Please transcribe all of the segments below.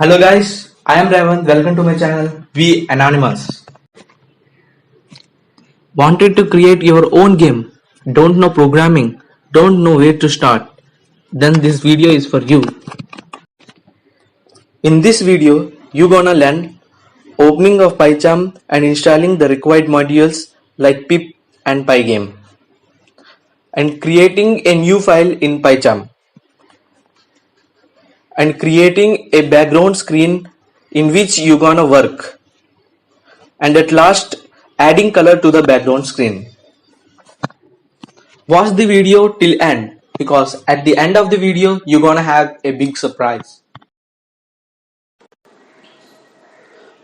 Hello guys, I am Ravan. Welcome to my channel We Anonymous. Wanted to create your own game? Don't know programming? Don't know where to start? Then this video is for you. In this video, you gonna learn opening of PyCharm and installing the required modules like pip and pygame and creating a new file in PyCharm and creating a background screen in which you gonna work, and at last adding color to the background screen. Watch the video till end because at the end of the video you're gonna have a big surprise.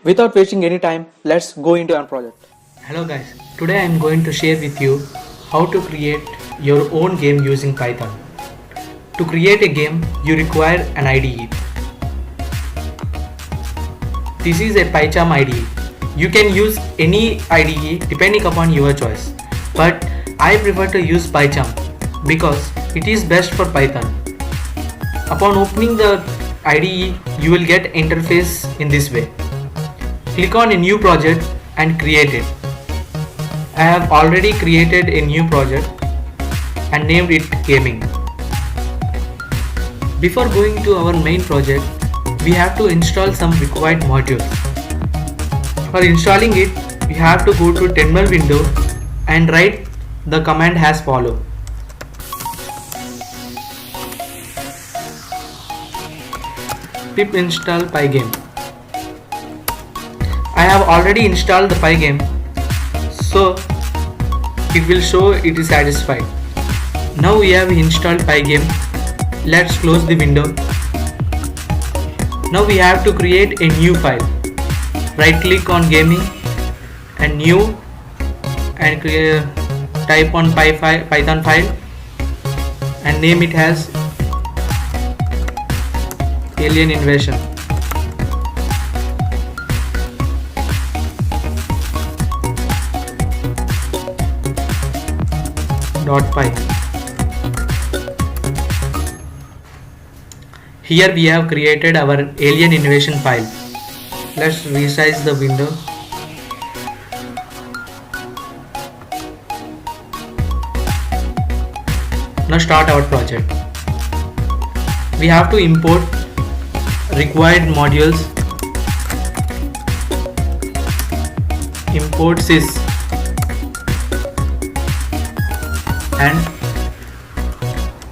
Without wasting any time, let's go into our project. Hello guys, today I am going to share with you how to create your own game using Python. To create a game, you require an IDE. This is a PyCharm IDE. You can use any IDE depending upon your choice, but I prefer to use PyCharm because it is best for Python. Upon opening the IDE, you will get interface in this way. Click on a new project and create it. I have already created a new project and named it Gaming. Before going to our main project, we have to install some required modules. For installing it, we have to go to terminal window and write the command as follow. Pip install pygame. I have already installed the pygame, so it will show it is satisfied. Now we have installed pygame. Let's close the window. Now we have to create a new file. Right click on gaming and new and type on Python file and name it as Alien Invasion. .py. Here we have created our Alien Invasion file. Let's resize the window. Now start our project. We have to import required modules. Import sys and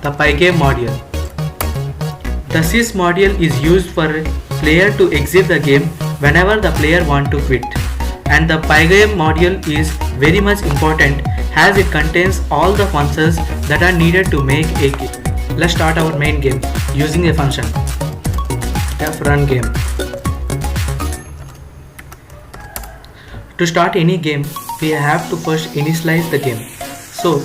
the pygame module. The sys module is used for a player to exit the game whenever the player wants to quit, and the pygame module is very much important as it contains all the functions that are needed to make a game. Let's start our main game using a function frun game. To start any game, we have to first initialize the game. So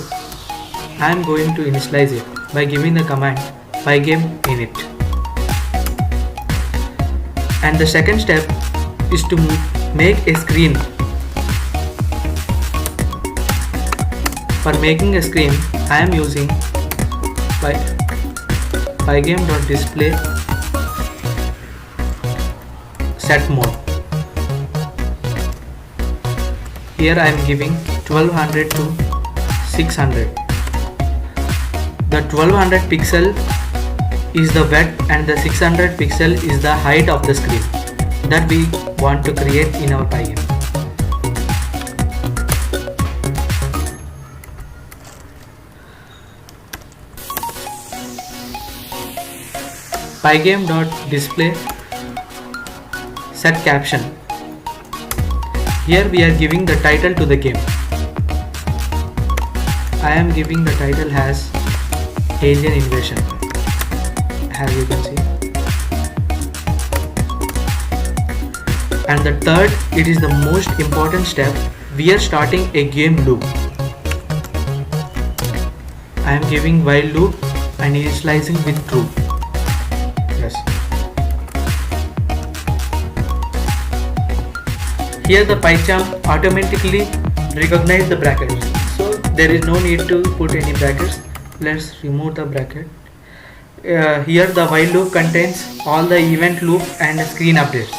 I am going to initialize it by giving the command pygame init. And the second step is to make a screen. For making a screen, I am using pygame.display set mode. Here I am giving 1200 to 600. The 1200 pixel is the width and the 600 pixel is the height of the screen that we want to create in our pygame. Pygame.display set caption. Here we are giving the title to the game. I am giving the title as Alien Invasion, as you can see. And the third, it is the most important step. We are starting a game loop. I am giving while loop and initializing with true. Yes. Here the PyCharm automatically recognize the brackets, so there is no need to put any brackets. Let's remove the bracket. Here the while loop contains all the event loop and screen updates.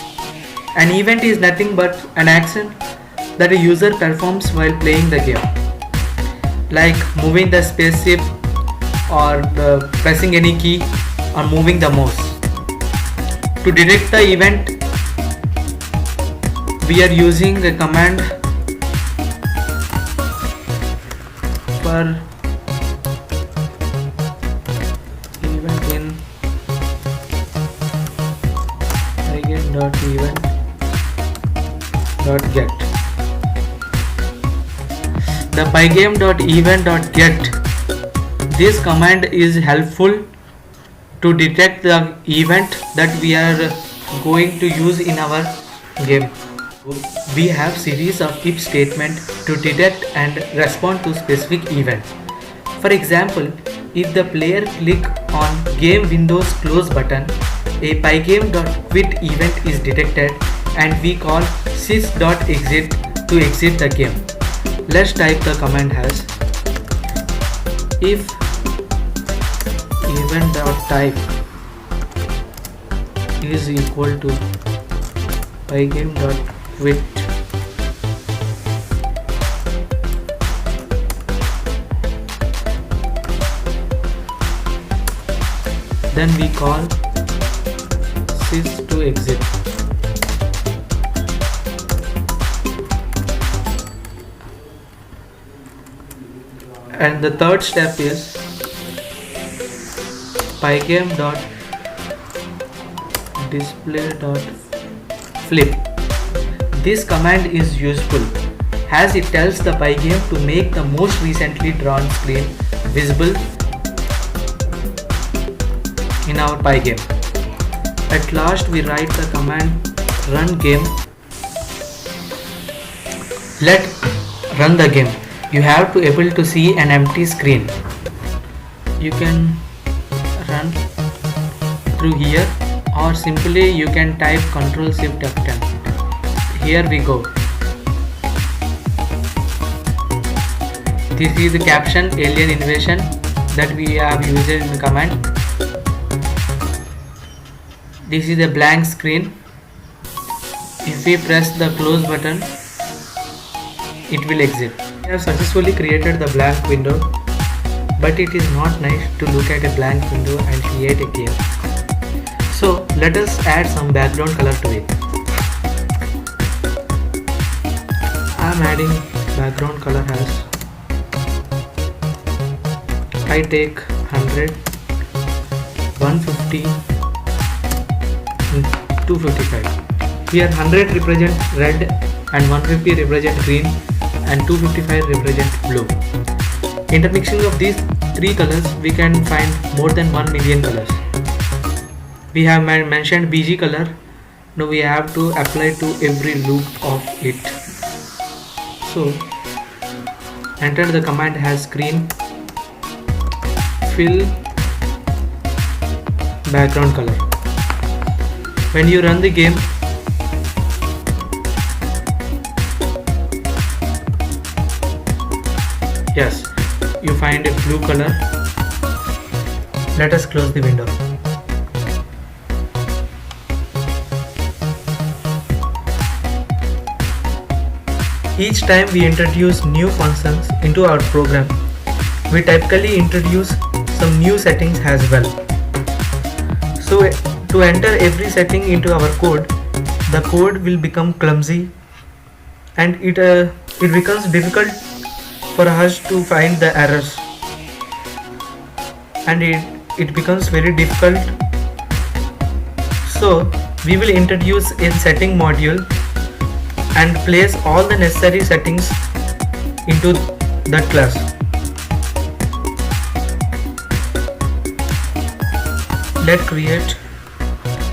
An event is nothing but an action that a user performs while playing the game, like moving the spaceship or pressing any key or moving the mouse. To detect the event, we are using the command for event in pygame.event.get. The pygame.event.get. This command is helpful to detect the event that we are going to use in our game. We have series of if statement to detect and respond to specific event. For example, if the player click on game windows close button, a pygame.quit event is detected and we call sys.exit to exit the game. Let's type the command as if event.type is equal to pygame.quit. Then we call sys to exit. And the third step is pygame.display.flip. This command is useful as it tells the pygame to make the most recently drawn screen visible in our pygame. At last we write the command run game. Let run the game. You have to able to see an empty screen. You can run through here or simply you can type Ctrl Shift F10. Here we go. This is the caption alien invasion that we have used in the command. This is a blank screen. If we press the close button, it will exit. We have successfully created the blank window, but it is not nice to look at a blank window and create a game. So let us add some background color to it. I am adding background color as I take 100, 150 and 255. Here 100 represent red and 150 represent green and 255 represent blue. Intermixing of these three colors, we can find more than 1 million colors. We have mentioned BG color. Now we have to apply to every loop of it. So enter the command as green fill background color. When you run the game, yes, you find a blue color. Let us close the window. Each time we introduce new functions into our program, we typically introduce some new settings as well. So to enter every setting into our code, the code will become clumsy and it becomes difficult for us to find the errors, and it becomes very difficult. So we will introduce a setting module and place all the necessary settings into that class. Let's create,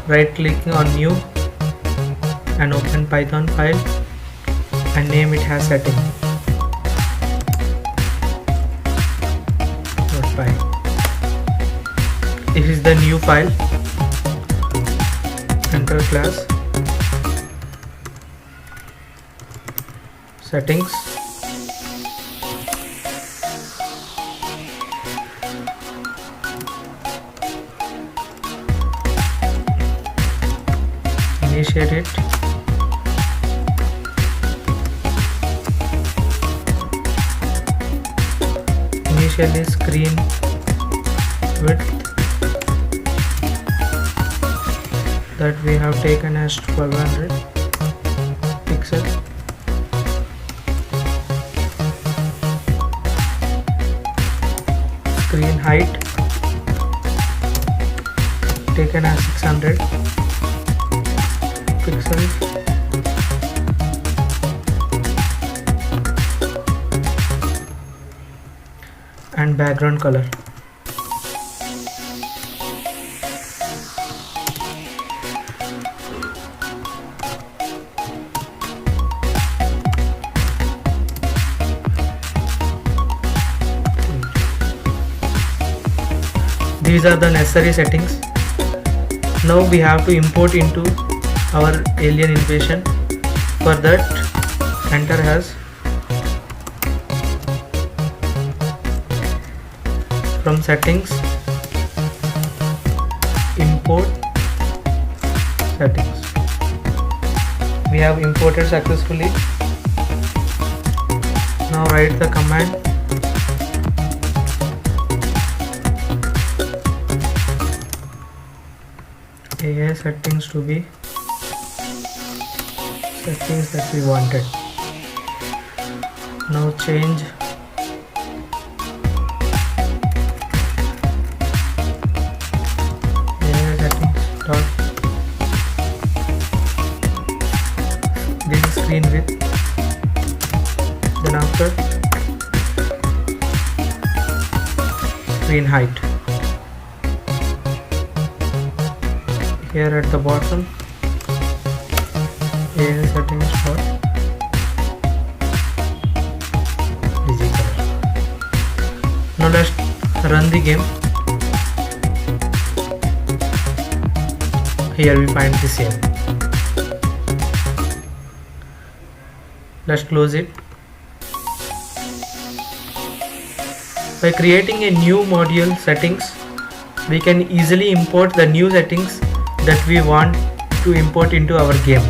right clicking on new and open Python file and name it as setting. This is the new file. Enter class, settings, initiate it. Initially screen width that we have taken as 1200 pixel. Screen height taken as 600 pixels. And background color. These are the necessary settings. Now we have to import into our Alien Invasion. For that, enter as from settings, import settings. We have imported successfully. Now write the command AI settings to be settings that we wanted. Now change AI settings dot this is screen width. Then after screen height. Here at the bottom, AI settings for digi color. Now let's run the game. Here we find the same. Let's close it. By creating a new module settings, we can easily import the new settings that we want to import into our game.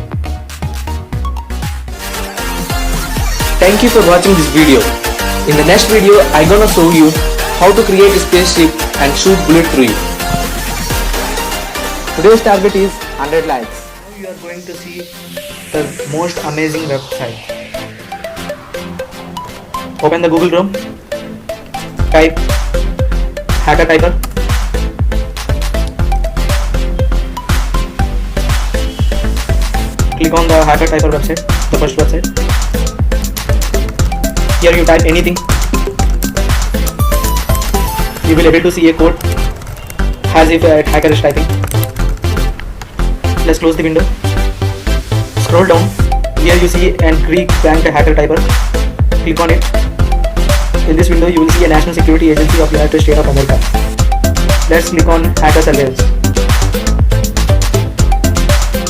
Thank you for watching this video. In the next video, I gonna show you how to create a spaceship and shoot bullet through it. Today's target is 100 likes. Now you are going to see the most amazing website. Open the Google Chrome. Type Hacker Typer. Click on the Hacker Typer website, the first website. Here you type anything. You will able to see a code as if a hacker is typing. Let's close the window. Scroll down. Here you see an Greek-ranked Hacker Typer. Click on it. In this window, you will see a National Security Agency of United States of America. Let's click on Hacker Surveillance.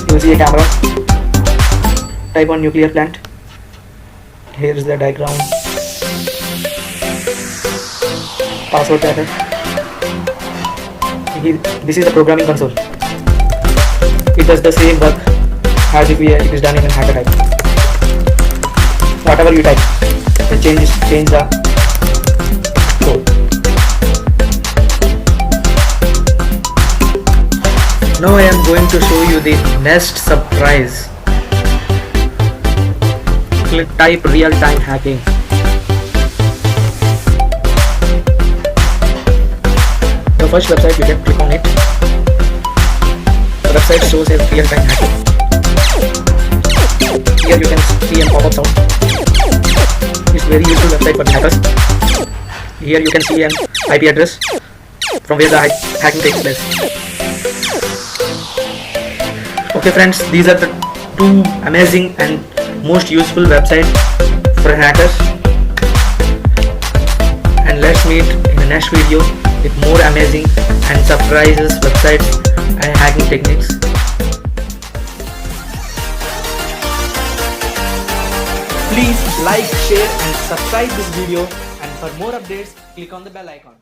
You will see a camera. Type on nuclear plant. Here is the diagram. Password tracker. This is the programming console. It does the same work as if it is done in a hacker type. Whatever you type, it change the code. Now I am going to show you the next surprise. Type real-time hacking. The first website, you can click on it. The website shows a real-time hacking. Here you can see a pop-up sound. It's very useful website for the hackers. Here you can see an IP address from where the hacking takes place. Okay friends, these are the two amazing and most useful website for hackers, and let's meet in the next video with more amazing and surprises websites and hacking techniques. Please like, share and subscribe this video, and for more updates click on the bell icon.